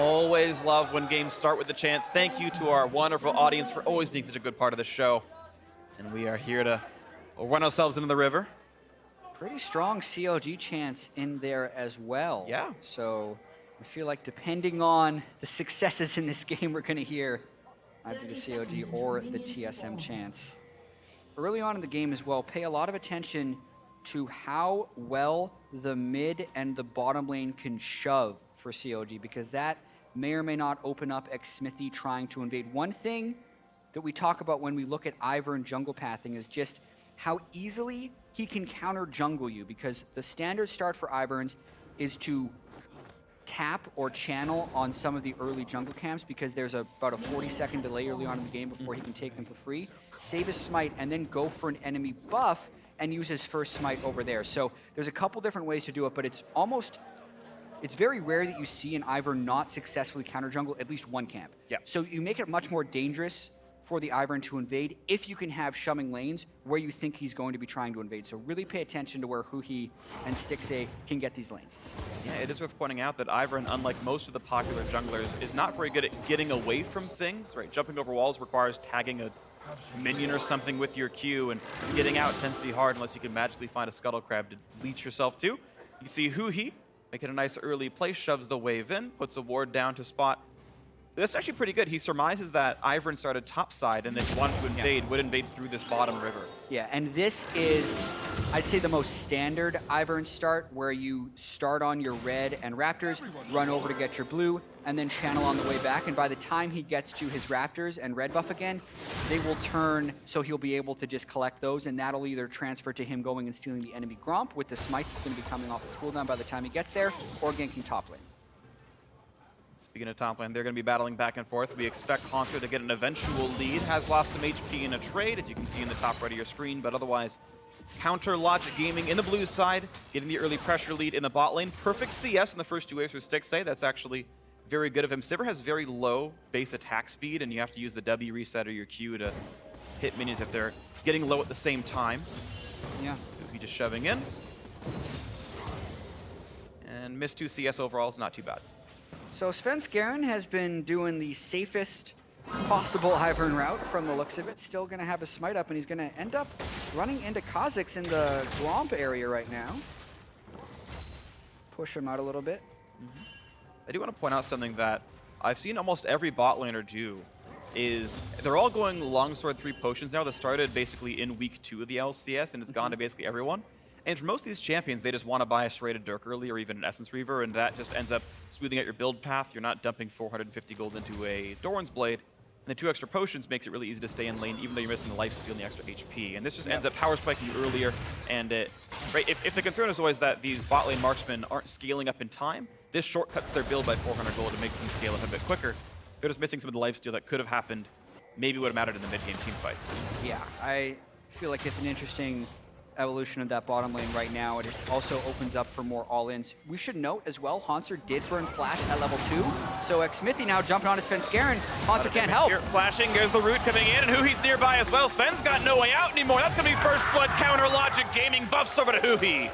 Always love when games start with the chance. Thank you to our wonderful audience for always being such a good part of the show. And we are here to run ourselves into the river. Pretty strong CLG chance in there as well. Yeah. So I feel like depending on the successes in this game, we're going to hear either the CLG or the TSM chance. Early on in the game as well, pay a lot of attention to how well the mid and the bottom lane can shove for CLG, because that may or may not open up Xmithy trying to invade. One thing that we talk about when we look at Ivern and jungle pathing is just how easily he can counter jungle you, because the standard start for Iverns is to tap or channel on some of the early jungle camps, because there's about a 40-second delay early on in the game before he can take them for free, save his smite, and then go for an enemy buff and use his first smite over there. So there's a couple different ways to do it, but it's very rare that you see an Ivern not successfully counter jungle at least one camp. Yeah. So you make it much more dangerous for the Ivern to invade if you can have shoving lanes where you think he's going to be trying to invade. So really pay attention to where Huhi and Stixxay can get these lanes. Yeah, it is worth pointing out that Ivern, unlike most of the popular junglers, is not very good at getting away from things, right? Jumping over walls requires tagging a minion or something with your Q, and getting out tends to be hard unless you can magically find a scuttle crab to leech yourself to. You can see Huhi making a nice early play, shoves the wave in, puts a ward down to spot. That's actually pretty good. He surmises that Ivern started topside, and if he wanted to invade, would invade through this bottom river. Yeah, and this is, I'd say, the most standard Ivern start, where you start on your red and raptors, run over to get your blue, and then channel on the way back. And by the time he gets to his raptors and red buff again, they will turn, so he'll be able to just collect those, and that'll either transfer to him going and stealing the enemy Gromp with the smite that's going to be coming off the cooldown by the time he gets there, or ganking top lane. Speaking of top lane, they're going to be battling back and forth. We expect Haunter to get an eventual lead. Has lost some HP in a trade, as you can see in the top right of your screen, but otherwise, Counter Logic Gaming in the blue side, getting the early pressure lead in the bot lane. Perfect CS in the first two waves for Stixxay. That's actually very good of him. Sivir has very low base attack speed, and you have to use the W reset or your Q to hit minions if they're getting low at the same time. Yeah. He just shoving in. And miss 2 CS overall is not too bad. So Svenskeren has been doing the safest possible Ivern route from the looks of it. Still going to have a smite up, and he's going to end up running into Kha'Zix in the Gromp area right now. Push him out a little bit. I do want to point out something that I've seen almost every bot laner do, is they're all going longsword 3 potions now that started basically in week 2 of the LCS, and it's gone to basically everyone. And for most of these champions, they just want to buy a serrated Dirk early or even an Essence Reaver, and that just ends up smoothing out your build path. You're not dumping 450 gold into a Doran's Blade. And the 2 extra potions makes it really easy to stay in lane, even though you're missing the lifesteal and the extra HP. And this just ends up power spiking you earlier. And right, if the concern is always that these bot lane marksmen aren't scaling up in time, this shortcuts their build by 400 gold and makes them scale up a bit quicker. They're just missing some of the lifesteal that could have happened, maybe would have mattered in the mid-game team fights. Yeah, I feel like it's an interesting evolution of that bottom lane right now. It also opens up for more all-ins. We should note as well, Haunter did burn Flash at level 2, so Xmithy now jumping on to Svenskeren. Haunter can't help. Here, flashing, there's the root coming in, and Huhi's nearby as well. Sven's got no way out anymore. That's going to be first blood. Counter Logic Gaming buffs over to Huhi.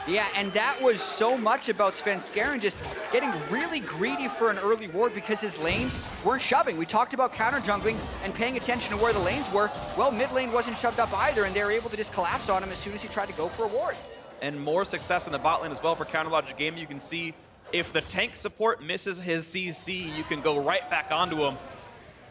Yeah, and that was so much about Svenskeren just getting really greedy for an early ward because his lanes weren't shoving. We talked about counter jungling and paying attention to where the lanes were. Well, mid lane wasn't shoved up either, and they were able to just collapse on him as soon as he tried to go for a ward. And more success in the bot lane as well for Counter Logic Gaming. You can see if the tank support misses his CC, you can go right back onto him.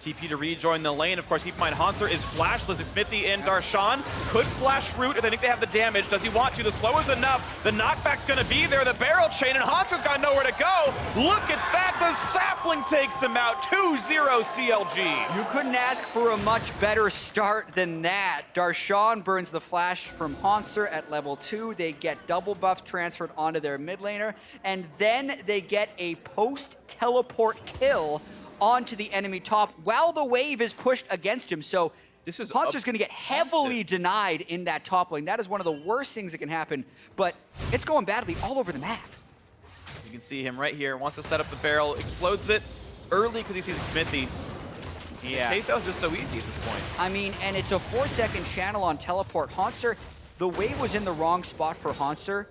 TP to rejoin the lane. Of course, keep in mind, Haunter is flashless. Xmithy and Darshan could flash root if they think they have the damage. Does he want to? The slow is enough. The knockback's going to be there. The barrel chain, and Haunter's got nowhere to go. Look at that. The sapling takes him out. 2-0 CLG. You couldn't ask for a much better start than that. Darshan burns the flash from Haunter at level 2. They get double buffs transferred onto their mid laner, and then they get a post-teleport kill onto the enemy top while the wave is pushed against him. So Haunter's going to get heavily denied in that top lane. That is one of the worst things that can happen, but it's going badly all over the map. You can see him right here. Wants to set up the barrel, explodes it early because he sees Xmithy. Yeah. The chase out is just so easy at this point. I mean, and it's a 4-second channel on teleport. Haunter, the wave was in the wrong spot for Haunter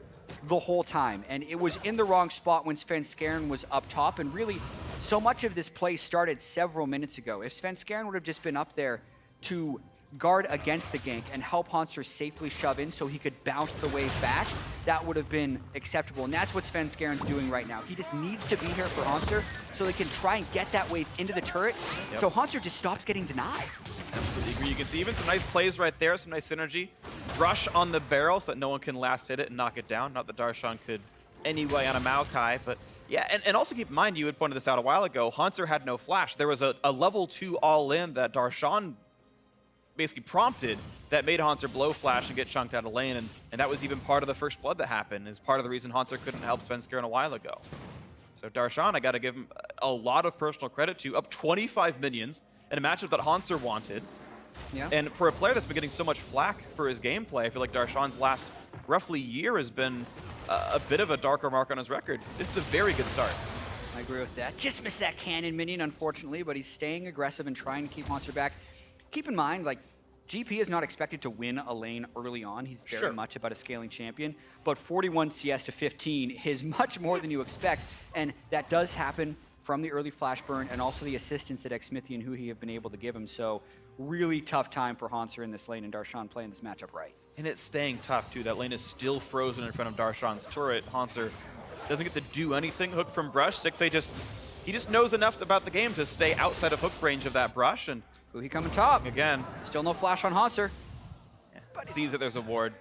the whole time, and it was in the wrong spot when Svenskeren was up top, and really so much of this play started several minutes ago. If Svenskeren would have just been up there to guard against the gank and help Hanser safely shove in so he could bounce the wave back, that would have been acceptable. And that's what Svenskeren's doing right now. He just needs to be here for Hanser so they can try and get that wave into the turret, so Hanser just stops getting denied. Absolutely agree. You can see even some nice plays right there, some nice synergy. Rush on the barrel so that no one can last hit it and knock it down. Not that Darshan could anyway on a Maokai, but yeah, and also keep in mind, you had pointed this out a while ago, Hanser had no flash. There was a level 2 all-in that Darshan basically prompted that made Hanser blow flash and get chunked out of lane, and that was even part of the first blood that happened, is part of the reason Hanser couldn't help Svenskeren a while ago. So Darshan, I gotta give him a lot of personal credit to, up 25 minions in a matchup that Hanser wanted. Yeah. And for a player that's been getting so much flack for his gameplay, I feel like Darshan's last roughly year has been a bit of a darker mark on his record. This is a very good start. I agree with that. Just missed that cannon minion, unfortunately, but he's staying aggressive and trying to keep Hanser back. Keep in mind, like, GP is not expected to win a lane early on. He's very much about a scaling champion, but 41 CS to 15 is much more than you expect, and that does happen from the early flash burn and also the assistance that Xmithy and Huhi have been able to give him. So really tough time for Hanser in this lane, and Darshan playing this matchup right. And it's staying tough, too. That lane is still frozen in front of Darshan's turret. Hanser doesn't get to do anything. Hook from Brush. 6A he just knows enough about the game to stay outside of hook range of that Brush, and Huhi coming top. Again. Still no flash on Hanser. Sees that there's a ward.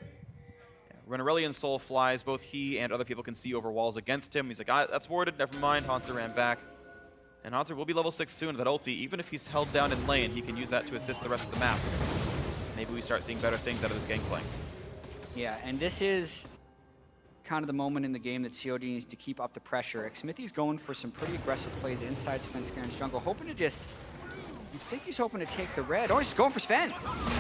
When Aurelion Soul flies, both he and other people can see over walls against him. He's like, that's warded, never mind. Hanser ran back. And Hanser will be level 6 soon. That ulti, even if he's held down in lane, he can use that to assist the rest of the map. Maybe we start seeing better things out of this gangplank. Yeah, and this is kind of the moment in the game that CLG needs to keep up the pressure. Xmithy's going for some pretty aggressive plays inside Svenskeren's jungle, hoping to just... You think he's hoping to take the red. Oh, he's going for Sven.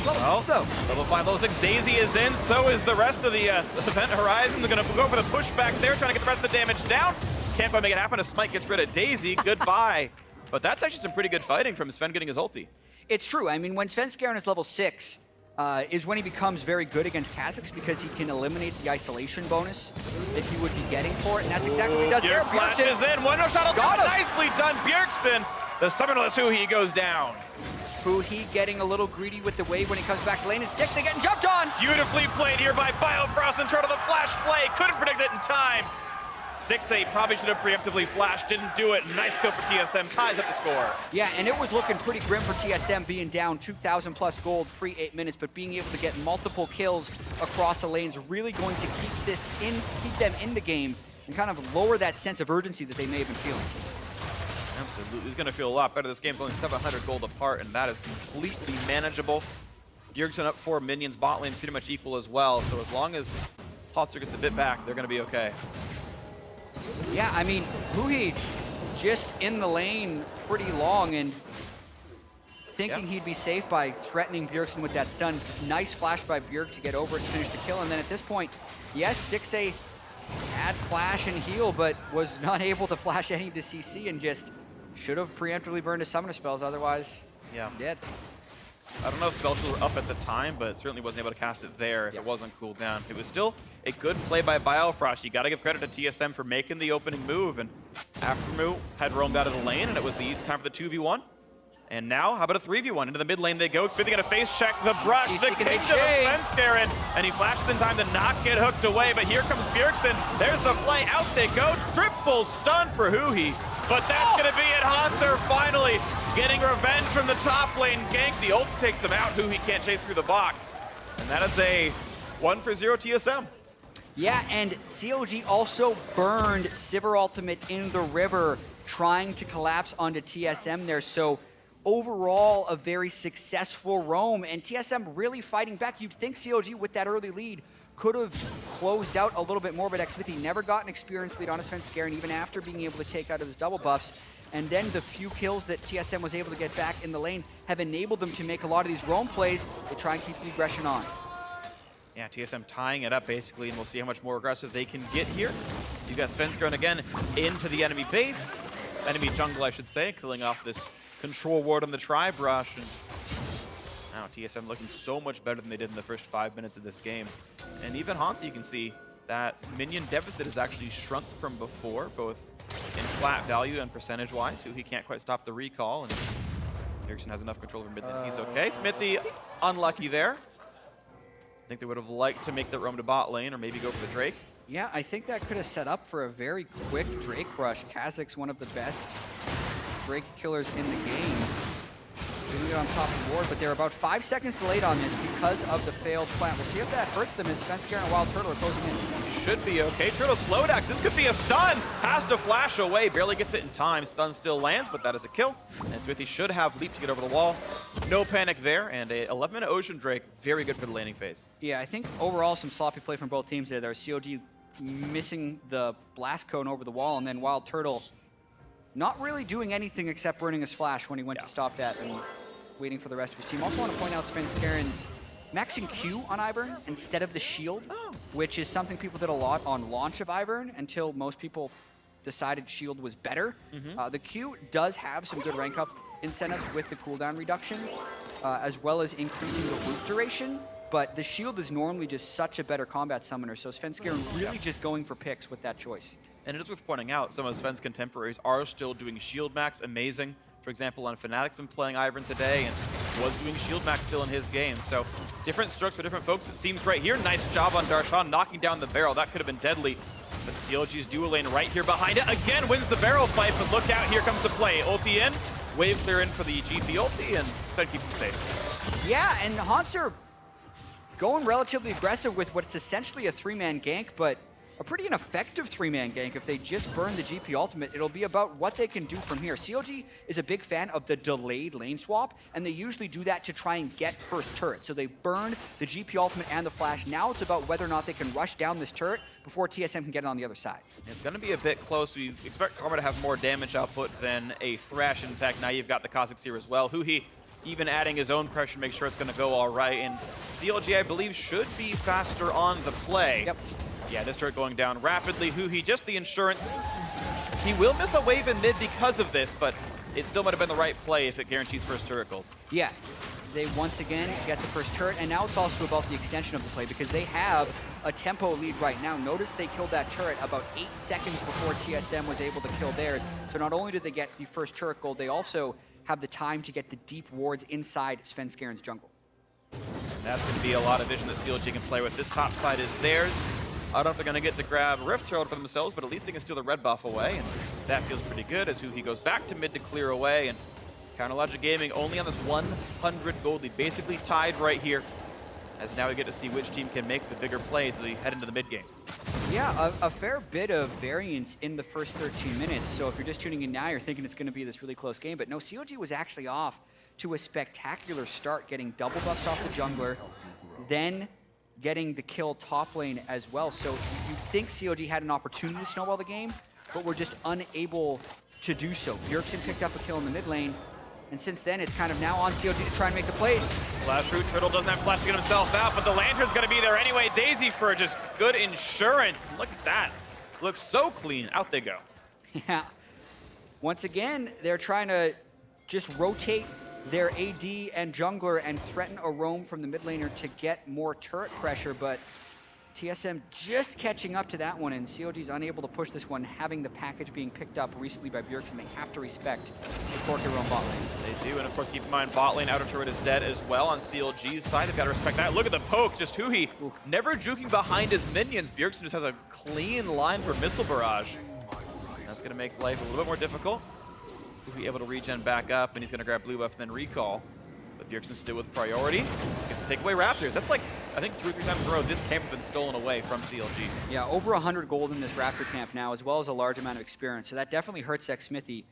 Level 6, though. Level 5, level 6. Daisy is in. So is the rest of the Event Horizon. They're going to go for the pushback there, trying to get the rest of the damage down. Can't quite make it happen. A Smite gets rid of Daisy. Goodbye. But that's actually some pretty good fighting from Sven getting his ulti. It's true. I mean, when Svenskeren is level 6, is when he becomes very good against Kha'Zix because he can eliminate the isolation bonus that he would be getting for it, and that's exactly what he does there. Flashes in. One no shot. Nicely done, Bjergsen. The summonerless Huhi goes down. Huhi getting a little greedy with the wave when he comes back to lane, and Stixxay getting jumped on. Beautifully played here by Biofrost in turn of the flash play. Couldn't predict it in time. Stixxay probably should have preemptively flashed, didn't do it. Nice kill for TSM, ties up the score. Yeah, and it was looking pretty grim for TSM being down 2,000 plus gold pre-8 minutes, but being able to get multiple kills across the lanes really going to keep them in the game and kind of lower that sense of urgency that they may have been feeling. Absolutely, he's gonna feel a lot better. This game's only 700 gold apart, and that is completely manageable. Bjergsen up 4 minions, bot lane pretty much equal as well, so as long as Hotzer gets a bit back, they're gonna be okay. Yeah, I mean, Huhi just in the lane pretty long and thinking he'd be safe by threatening Bjergsen with that stun. Nice flash by Bjerg to get over it and finish the kill, and then at this point, yes, Stixxay had flash and heal, but was not able to flash any of the CC and just should have preemptively burned his summoner spells, otherwise dead. I don't know if spells were up at the time, but certainly wasn't able to cast it there if it wasn't cooled down. It was still a good play by Biofrost. You gotta give credit to TSM for making the opening move, and Aftermoo had roamed out of the lane, and it was the easy time for the 2v1. And now, how about a 3v1? Into the mid lane they go. Xmithy gonna face check the Brush, the kingdom of Svenskeren, and he flashes in time to not get hooked away, but here comes Bjergsen. There's the play, out they go. Triple stun for Huhi, but that's gonna be it. Hanser finally getting revenge from the top lane gank. The ult takes him out. Huhi can't chase through the box. And that is a 1-for-0 TSM. Yeah, and CLG also burned Sivir Ultimate in the river, trying to collapse onto TSM there. So overall, a very successful roam, and TSM really fighting back. You'd think CLG, with that early lead, could have closed out a little bit more, but Xmithy never got an experienced lead on his Svenskeren, even after being able to take out of his double buffs. And then the few kills that TSM was able to get back in the lane have enabled them to make a lot of these roam plays to try and keep the aggression on. Yeah, TSM tying it up basically, and we'll see how much more aggressive they can get here. You got Svenskeren again into the enemy base, enemy jungle, I should say, killing off this control ward on the Tri-Brush. And now TSM looking so much better than they did in the first 5 minutes of this game. And even Hanser, you can see, that minion deficit has actually shrunk from before, both in flat value and percentage-wise. He can't quite stop the recall, and Erickson has enough control over mid that he's okay. Smithy unlucky there. I think they would have liked to make the roam to bot lane or maybe go for the Drake. Yeah, I think that could have set up for a very quick Drake rush. Kha'Zix's one of the best Drake killers in the game. Doing it on top of the board, but they're about 5 seconds delayed on this because of the failed plant. We'll see if that hurts them as Svenskeren and Wild Turtle are closing in. Should be okay. Turtle slowed act. This could be a stun. Has to flash away. Barely gets it in time. Stun still lands, but that is a kill. And Smithy should have leap to get over the wall. No panic there. And a 11-minute Ocean Drake. Very good for the laning phase. Yeah, I think overall some sloppy play from both teams there. There's CLG missing the blast cone over the wall, and then Wild Turtle not really doing anything except burning his flash when he went to stop that and waiting for the rest of his team. Also want to point out Svenskeren's maxing Q on Ivern instead of the shield, which is something people did a lot on launch of Ivern until most people decided shield was better. The Q does have some good rank up incentives with the cooldown reduction, as well as increasing the loop duration, but the shield is normally just such a better combat summoner, so Svenskeren really just going for picks with that choice. And it is worth pointing out, some of Sven's contemporaries are still doing shield max, amazing. For example, on Fnatic's been playing Ivern today and was doing shield max still in his game. So different strokes for different folks, it seems right here. Nice job on Darshan knocking down the barrel. That could have been deadly. But CLG's dual lane right here behind it. Again, wins the barrel fight, but look out, here comes the play. Ulti in, wave clear in for the GP ulti, and so keep him safe. Yeah, and Hanser going relatively aggressive with what's essentially a 3-man gank, but a pretty ineffective 3-man gank. If they just burn the GP ultimate, it'll be about what they can do from here. CLG is a big fan of the delayed lane swap, and they usually do that to try and get first turret. So they burn the GP ultimate and the flash. Now it's about whether or not they can rush down this turret before TSM can get it on the other side. It's going to be a bit close. We expect Karma to have more damage output than a Thresh. In fact, now you've got the Kha'Zix here as well. Huhi even adding his own pressure to make sure it's going to go all right. And CLG, I believe, should be faster on the play. Yep. Yeah, this turret going down rapidly. Huhi, just the insurance. He will miss a wave in mid because of this, but it still might have been the right play if it guarantees first turret gold. Yeah, they once again get the first turret, and now it's also about the extension of the play because they have a tempo lead right now. Notice they killed that turret about 8 seconds before TSM was able to kill theirs. So not only did they get the first turret gold, they also have the time to get the deep wards inside Svenskeren's jungle. That's going to be a lot of vision that CLG can play with. This top side is theirs. I don't know if they're going to get to grab Rift Herald for themselves, but at least they can steal the red buff away, and that feels pretty good as Huhi goes back to mid to clear away, and Counterlogic Gaming only on this 100 gold lead, basically tied right here, as now we get to see which team can make the bigger plays as we head into the mid game. Yeah, a fair bit of variance in the first 13 minutes, so if you're just tuning in now, you're thinking it's going to be this really close game, but no, CLG was actually off to a spectacular start, getting double buffs off the jungler, then getting the kill top lane as well. So you think CLG had an opportunity to snowball the game, but were just unable to do so. Bjergsen picked up a kill in the mid lane, and since then it's kind of now on CLG to try and make the plays. Flash root, Turtle doesn't have flash to get himself out, but the lantern's gonna be there anyway. Daisy for just good insurance. Look at that. Looks so clean. Out they go. Yeah. Once again, they're trying to just rotate their AD and jungler and threaten a roam from the mid laner to get more turret pressure, but TSM just catching up to that one, and CLG's unable to push this one, having the package being picked up recently by Bjergsen. They have to respect the core hero on bot lane. They do, and of course keep in mind bot lane outer turret is dead as well on CLG's side. They've got to respect that. Look at the poke, just Huhi never juking behind his minions. Bjergsen just has a clean line for missile barrage. That's going to make life a little bit more difficult. Huhi able to regen back up, and he's going to grab blue buff and then recall. But Bjergsen's still with priority. Gets to take away Raptors. That's like, I think 2 or 3 times in a row, this camp has been stolen away from CLG. Yeah, over 100 gold in this Raptor camp now, as well as a large amount of experience. So that definitely hurts Smithy.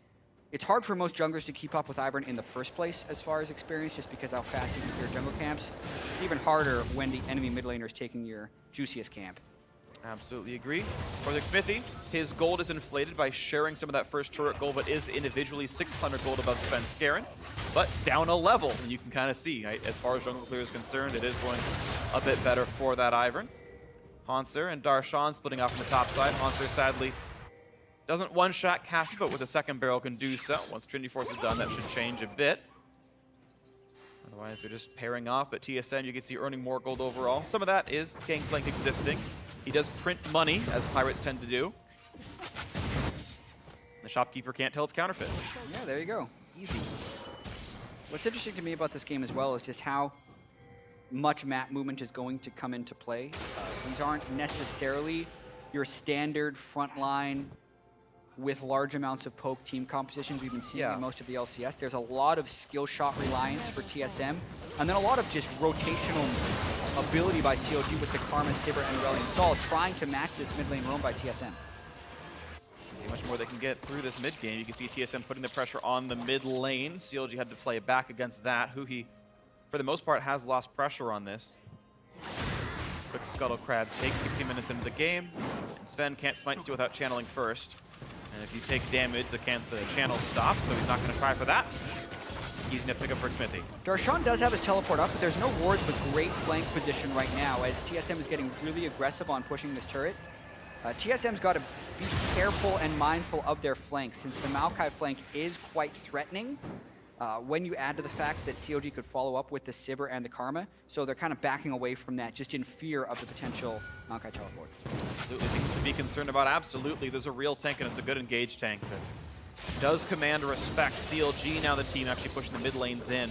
It's hard for most junglers to keep up with Ivern in the first place as far as experience, just because how fast you can clear jungle camps. It's even harder when the enemy mid laner is taking your juiciest camp. Absolutely agree. For the Smithy, his gold is inflated by sharing some of that first turret gold, but is individually 600 gold above Svenskeren, but down a level. And you can kind of see, right, as far as jungle clear is concerned, it is going a bit better for that Ivern. Hanser and Darshan splitting off on the top side. Hanser sadly doesn't one-shot Cassie, but with a second barrel can do so. Once Trinity Force is done, that should change a bit. Otherwise, they're just pairing off, but TSM, you can see earning more gold overall. Some of that is Gangplank existing. He does print money, as pirates tend to do. The shopkeeper can't tell it's counterfeit. Yeah, there you go. Easy. What's interesting to me about this game as well is just how much map movement is going to come into play. These aren't necessarily your standard frontline with large amounts of poke team compositions we've been seeing in most of the LCS. There's a lot of skill shot reliance for TSM, and then a lot of just rotational ability by CLG with the Karma, Sivir, and Aurelion Sol trying to match this mid lane roam by TSM. See how much more they can get through this mid game. You can see TSM putting the pressure on the mid lane. CLG had to play back against that. Huhi, for the most part, has lost pressure on this. Quick Scuttle Crab takes 60 minutes into the game, and Sven can't smite steal without channeling first. And if you take damage, the channel stops, so he's not going to try for that. He's going to pick up for Smithy. Darshan does have his teleport up, but there's no wards with great flank position right now, as TSM is getting really aggressive on pushing this turret. TSM's got to be careful and mindful of their flanks, since the Maokai flank is quite threatening when you add to the fact that CLG could follow up with the Sivir and the Karma, so they're kind of backing away from that just in fear of the potential Maokai teleport. Absolutely, things to be concerned about. Absolutely, there's a real tank, and it's a good engaged tank that does command respect. CLG now the team actually pushing the mid lanes in,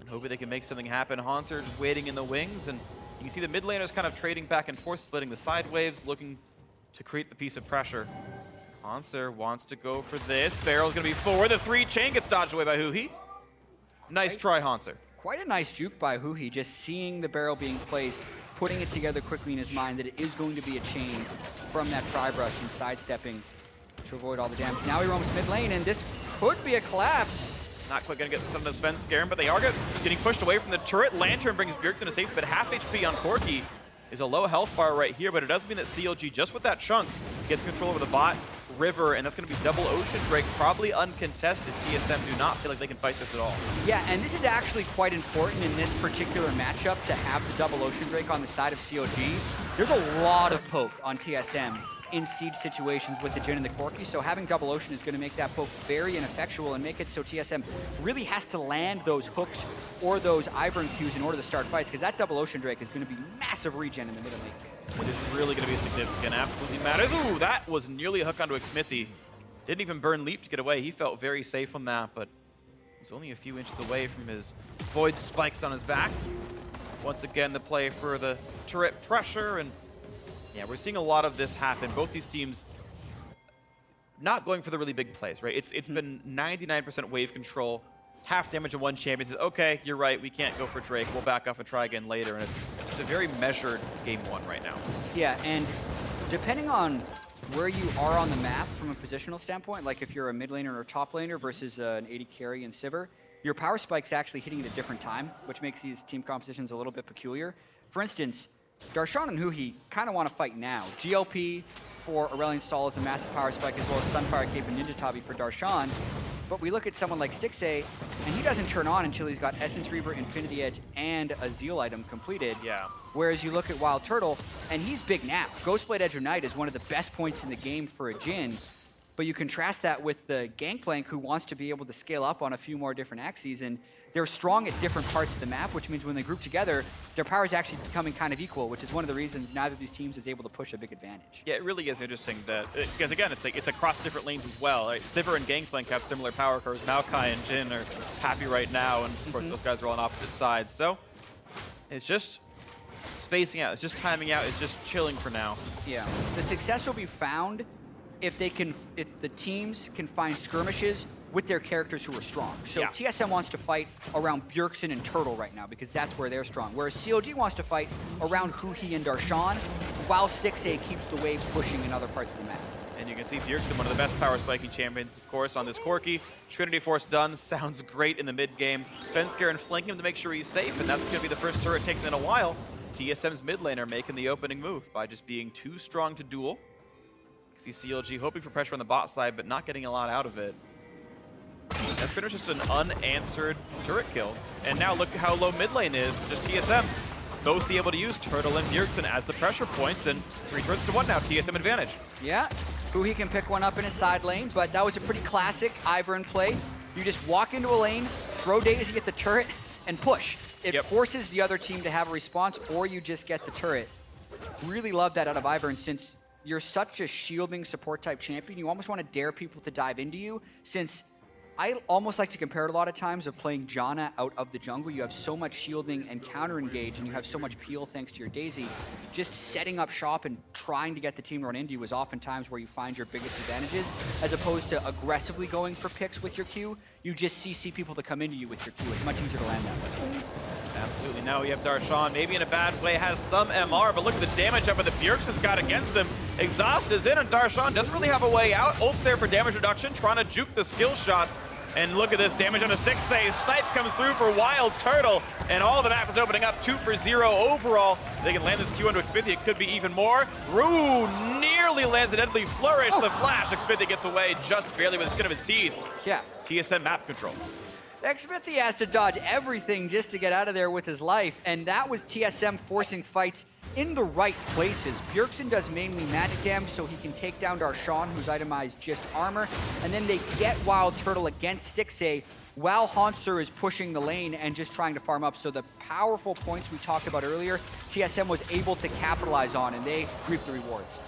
and hoping they can make something happen. Hanser just waiting in the wings, and you can see the mid laners kind of trading back and forth, splitting the side waves, looking to create the piece of pressure. Hanser wants to go for this. Barrel's going to be forward. The 3 chain gets dodged away by Huhi. Nice try, Hanser. Quite a nice juke by Huhi, just seeing the barrel being placed, putting it together quickly in his mind that it is going to be a chain from that tri-brush and sidestepping to avoid all the damage. Now he roams mid lane, and this could be a collapse. Not quite going to get some of the Sven scare him, but they are getting pushed away from the turret. Lantern brings Bjergsen to safety, but half HP on Corki is a low health bar right here, but it does mean that CLG, just with that chunk, gets control over the bot river, and that's going to be double Ocean Drake, probably uncontested. TSM do not feel like they can fight this at all. Yeah, and this is actually quite important in this particular matchup to have the double Ocean Drake on the side of CLG. There's a lot of poke on TSM in siege situations with the Jhin and the Corki, so having double Ocean is going to make that poke very ineffectual and make it so TSM really has to land those hooks or those Ivern Qs in order to start fights, because that double Ocean Drake is going to be massive regen in the middle lane. It is really going to be significant, absolutely matters. Ooh, that was nearly a hook onto a Smithy. Didn't even burn Leap to get away. He felt very safe on that, but he's only a few inches away from his Void spikes on his back. Once again, the play for the turret pressure, and yeah, we're seeing a lot of this happen. Both these teams not going for the really big plays, right? It's been 99% wave control, half damage in one champion. Says, okay, you're right, we can't go for Drake. We'll back off and try again later. And it's a very measured game one right now. Yeah, and depending on where you are on the map from a positional standpoint, like if you're a mid laner or a top laner versus an AD carry in Sivir, your power spike's actually hitting at a different time, which makes these team compositions a little bit peculiar. For instance, Darshan and Huhi kind of want to fight now. GLP for Aurelion Sol is a massive power spike, as well as Sunfire Cape and Ninja Tabi for Darshan. But we look at someone like Stixxay, and he doesn't turn on until he's got Essence Reaver, Infinity Edge, and a Zeal item completed. Yeah. Whereas you look at Wild Turtle, and he's big now. Ghostblade Edge of Night is one of the best points in the game for a Jhin. But you contrast that with the Gangplank, who wants to be able to scale up on a few more different axes, and they're strong at different parts of the map, which means when they group together, their power is actually becoming kind of equal, which is one of the reasons neither of these teams is able to push a big advantage. Yeah, it really is interesting that, because again, it's across different lanes as well. Right? Sivir and Gangplank have similar power curves. Maokai and Jhin are happy right now, and of course those guys are all on opposite sides. So it's just spacing out, it's just timing out, it's just chilling for now. Yeah, the success will be found if the teams can find skirmishes with their characters who are strong. So TSM wants to fight around Bjergsen and Turtle right now because that's where they're strong. Whereas CLG wants to fight around Huhi and Darshan, while Stixxay keeps the waves pushing in other parts of the map. And you can see Bjergsen, one of the best power spiking champions, of course, on this Corki. Trinity Force done, sounds great in the mid game. Svenskar and flanking him to make sure he's safe, and that's going to be the first turret taken in a while. TSM's mid laner making the opening move by just being too strong to duel. See CLG hoping for pressure on the bot side, but not getting a lot out of it. That's pretty much just an unanswered turret kill. And now look how low mid lane is. Just TSM. Both able to use Turtle and Bjergsen as the pressure points, and 3 turrets to 1 now. TSM advantage. Yeah, Huhi can pick one up in his side lane, but that was a pretty classic Ivern play. You just walk into a lane, throw Daisy at the turret, and push. It forces the other team to have a response, or you just get the turret. Really love that out of Ivern, since you're such a shielding support type champion, you almost want to dare people to dive into you, since I almost like to compare it a lot of times of playing Janna out of the jungle. You have so much shielding and counter engage, and you have so much peel thanks to your Daisy. Just setting up shop and trying to get the team to run into you is oftentimes where you find your biggest advantages, as opposed to aggressively going for picks with your Q. You just CC people to come into you with your Q. It's much easier to land that way. Absolutely. Now we have Darshan, maybe in a bad way, has some MR, but look at the damage up that Bjergsen's got against him. Exhaust is in, and Darshan doesn't really have a way out. Ult's there for damage reduction, trying to juke the skill shots. And look at this damage on a stick save. Snipe comes through for Wild Turtle, and all the map is opening up 2 for 0 overall. They can land this Q into Xpithia. It could be even more. Rue nearly lands a deadly flourish. The flash. Xpithia gets away just barely with the skin of his teeth. Yeah. TSM map control. Xpithia has to dodge everything just to get out of there with his life, and that was TSM forcing fights in the right places. Bjergsen does mainly magic damage, so he can take down Darshan, who's itemized just armor, and then they get Wild Turtle against Stixxay, while Hauntzer is pushing the lane and just trying to farm up. So the powerful points we talked about earlier, TSM was able to capitalize on, and they reap the rewards.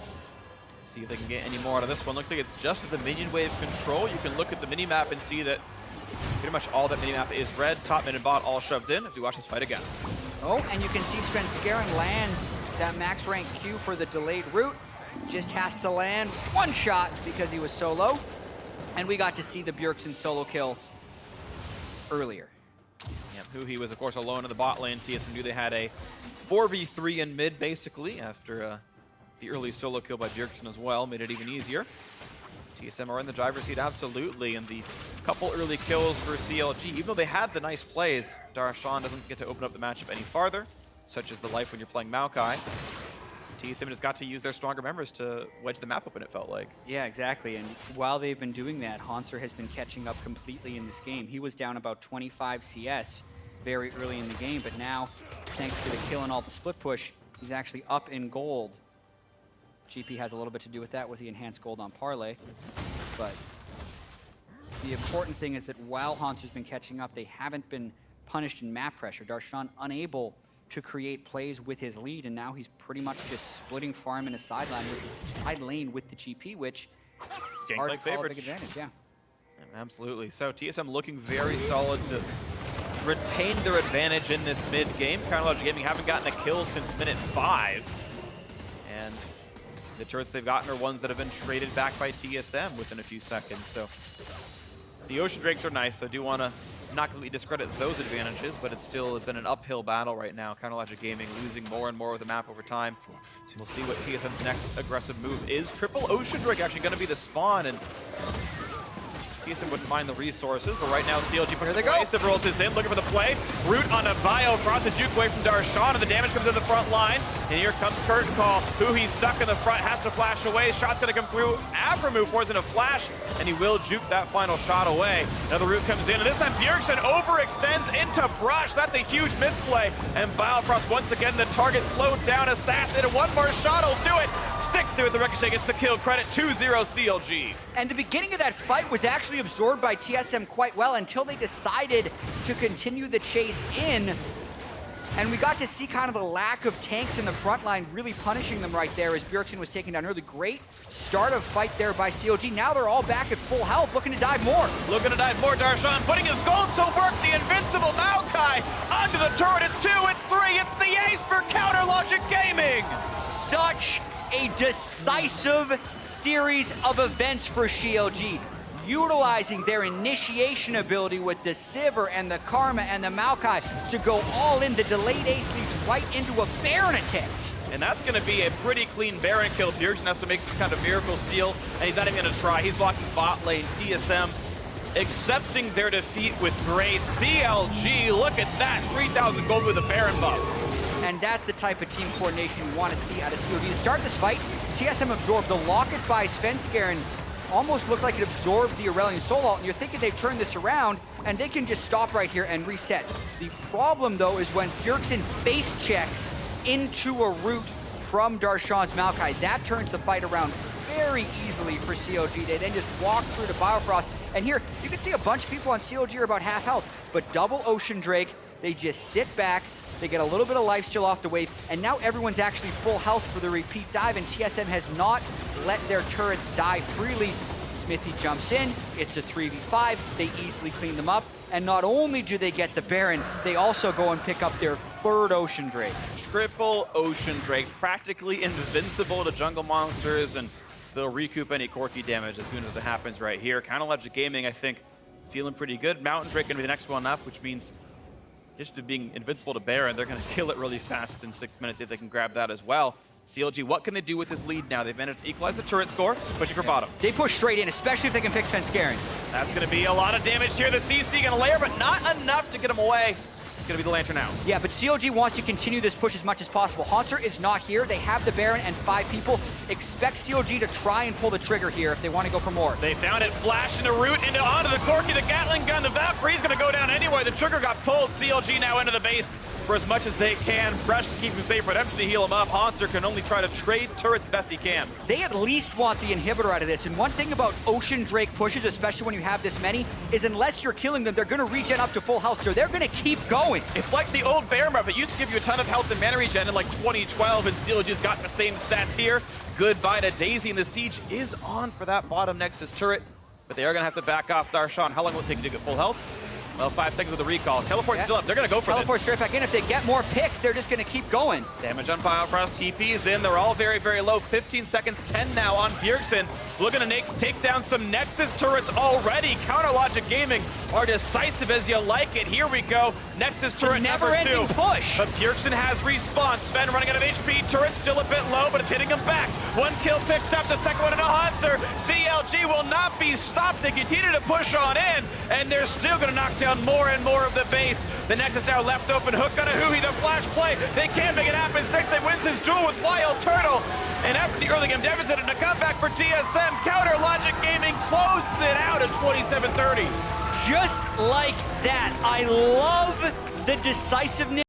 See if they can get any more out of this one. Looks like it's just the minion wave control. You can look at the minimap and see that pretty much all that minimap is red. Top, mid, and bot all shoved in. If you watch this fight again. Oh, and you can see Svenskeren lands that max rank Q for the delayed route. Just has to land one shot because he was solo. And we got to see the Bjergsen solo kill earlier. Yeah, Huhi was, of course, alone in the bot lane. TSM knew they had a 4v3 in mid, basically, after the early solo kill by Bjergsen as well. Made it even easier. TSM are in the driver's seat, absolutely, and the couple early kills for CLG, even though they had the nice plays, Darshan doesn't get to open up the matchup any farther, such as the life when you're playing Maokai. TSM just got to use their stronger members to wedge the map open, it felt like. Yeah, exactly, and while they've been doing that, Hauntzer has been catching up completely in this game. He was down about 25 CS very early in the game, but now, thanks to the kill and all the split push, he's actually up in gold. GP has a little bit to do with that with the enhanced gold on Parlay, but the important thing is that while Hauntzer's been catching up, they haven't been punished in map pressure. Darshan unable to create plays with his lead, and now he's pretty much just splitting farm in a side lane with the GP, which is hard to call a big advantage, yeah. Absolutely. So TSM looking very solid to retain their advantage in this mid game. Counterlogic Gaming haven't gotten a kill since minute 5, and the turrets they've gotten are ones that have been traded back by TSM within a few seconds. So the Ocean Drakes are nice. I do want to not completely discredit those advantages, but it's still been an uphill battle right now. Counterlogic Gaming losing more and more of the map over time. We'll see what TSM's next aggressive move is. Triple Ocean Drake actually going to be the spawn, and TSM wouldn't mind the resources, but right now CLG puts the pervasive rolls is in, looking for the play. Root on a bio across the juke away from Darshan, and the damage comes in the front line. And here comes Curtain Call. Huhi's stuck in the front, has to flash away. Shot's gonna come through. Afremu pours in a flash, and he will juke that final shot away. Another root comes in, and this time Bjergsen overextends into Brush. That's a huge misplay. And Biofrost once again, the target slowed down. Assassin, and one more shot will do it. Sticks to it, the Ricochet gets the kill. Credit 2-0 CLG. And the beginning of that fight was actually absorbed by TSM quite well until they decided to continue the chase in. And we got to see kind of the lack of tanks in the front line really punishing them right there as Bjergsen was taken down early. Great start of fight there by CLG. Now they're all back at full health, looking to dive more. Looking to dive more, Darshan putting his gold to work. The invincible Maokai onto the turret. It's 2, it's 3, it's the ace for Counterlogic Gaming. Such a decisive series of events for CLG, utilizing their initiation ability with the Sivir and the Karma and the Maokai to go all in. The delayed ace leads right into a Baron attempt. And that's going to be a pretty clean Baron kill. Bjergsen has to make some kind of miracle steal, and he's not even going to try. He's walking bot lane. TSM accepting their defeat with grace. CLG, look at that, 3,000 gold with a Baron buff. And that's the type of team coordination we want to see out of CLG. To start this fight, TSM absorbed the locket by Svenskeren. Almost looked like it absorbed the Aurelion Soul ult, and you're thinking they've turned this around, and they can just stop right here and reset. The problem, though, is when Bjergsen face checks into a route from Darshan's Maokai. That turns the fight around very easily for CLG. They then just walk through to Biofrost, and here, you can see a bunch of people on CLG are about half health, but double Ocean Drake, they just sit back, They get a little bit of lifesteal off the wave, and now everyone's actually full health for the repeat dive, and TSM has not let their turrets die freely. Smithy jumps in, it's a 3v5, they easily clean them up, and not only do they get the Baron, they also go and pick up their third Ocean Drake. Triple Ocean Drake, practically invincible to jungle monsters, and they'll recoup any Corki damage as soon as it happens right here. Counterlogic Gaming, I think, feeling pretty good. Mountain Drake gonna be the next one up, which means just to being invincible to Baron, they're gonna kill it really fast in 6 minutes if they can grab that as well. CLG, what can they do with this lead now? They've managed to equalize the turret score, pushing for bottom. They push straight in, especially if they can pick Svenskeren. That's going to be a lot of damage here. The CC going to layer, but not enough to get him away. It's going to be the Lantern out. Yeah, but CLG wants to continue this push as much as possible. Haunter is not here. They have the Baron and 5 people. Expect CLG to try and pull the trigger here if they want to go for more. They found it, flash into root, onto the Corki, the Gatling gun, the Valkyrie's going to go down anyway. The trigger got pulled. CLG now into the base for as much as they can. Fresh to keep him safe, Redemption to heal him up. Haunter can only try to trade turrets best he can. They at least want the inhibitor out of this, and one thing about Ocean Drake pushes, especially when you have this many, is unless you're killing them, they're gonna regen up to full health, so they're gonna keep going. It's like the old Bear map. It used to give you a ton of health and mana regen in like 2012, and CLG's got the same stats here. Goodbye to Daisy, and the siege is on for that bottom Nexus turret, but they are gonna have to back off Darshan. How long will it take to get full health? Well, 5 seconds with the recall. Teleport's still up. They're going to go for Teleport this. straight back in. If they get more picks, they're just going to keep going. Damage on Biofrost. TP's in. They're all very, very low. 15 seconds, 10 now on Bjergsen. Looking to take down some Nexus turrets already. Counterlogic Gaming are decisive as you like it. Here we go. Nexus turret number 2. Never-ending push. But Bjergsen has respawn. Sven running out of HP. Turret still a bit low, but it's hitting him back. 1 kill picked up. The second one into Hanser. CLG will not be stopped. They continue to push on in, and they're still going to knock down more and more of the base. The Nexus now left open. Hook on a Huhi, the flash play. They can't make it happen. Stixay wins his duel with Wild Turtle. And after the early game deficit and a comeback for TSM, Counterlogic Gaming closes it out at 27-30. Just like that. I love the decisiveness.